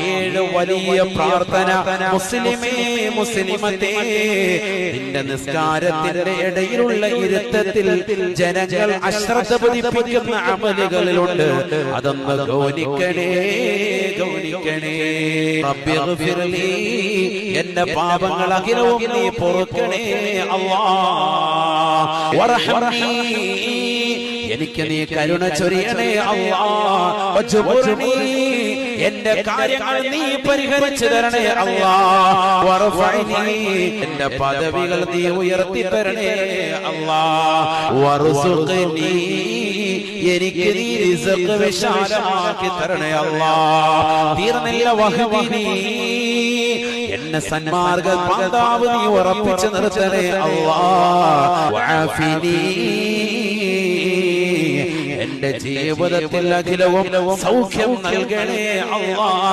ഏഴ് വലിയ പ്രാർത്ഥന മുസ്ലിമേ മുസ്ലിമത്തേ, നിന്റെ നിസ്കാരത്തിന്റെ ഇടയിലുള്ള ഇരുത്തത്തിൽ ജനങ്ങൾ അശ്രദ്ധ പതിപ്പിക്കുന്ന അമലുകളിലുണ്ട്. അതൊന്ന് ഗൗനിക്കണേ, ഗൗനിക്കണേ. റബ്ബിഗ്ഫിർലി, എന്റെ പാപങ്ങൾ അഖിലവും നീ പൊറുക്കണേ അല്ലാഹ്. വർഹംനി, എനിക്ക് നീ കരുണ ചൊരിയണേ അല്ലാഹ്. വജ്ബുർനി, എന്റെ കാര്യങ്ങൾ നീ പരിഹരിച്ചു തരണേ അല്ലാഹ്. വർഫഅനി, എന്റെ പദവികൾ നീ ഉയർത്തി തരണേ അല്ലാഹ്. വർസുഖ്നി, എനിക്ക് നീ റിസ്ഖ് വിശാലമാക്കി തരണേ അല്ലാഹ്. തീർന്നില്ല. വഹ്ബിനി, എന്നെ സന്മാർഗ പാതാവ് നീ ഉറപ്പിച്ചു നിർത്തണേ അല്ലാഹ്. വഅഫിനി, എന്റെ ജീവിതത്തിൽ അഖിലവും സൗഖ്യം നൽകണേ അല്ലാഹ്.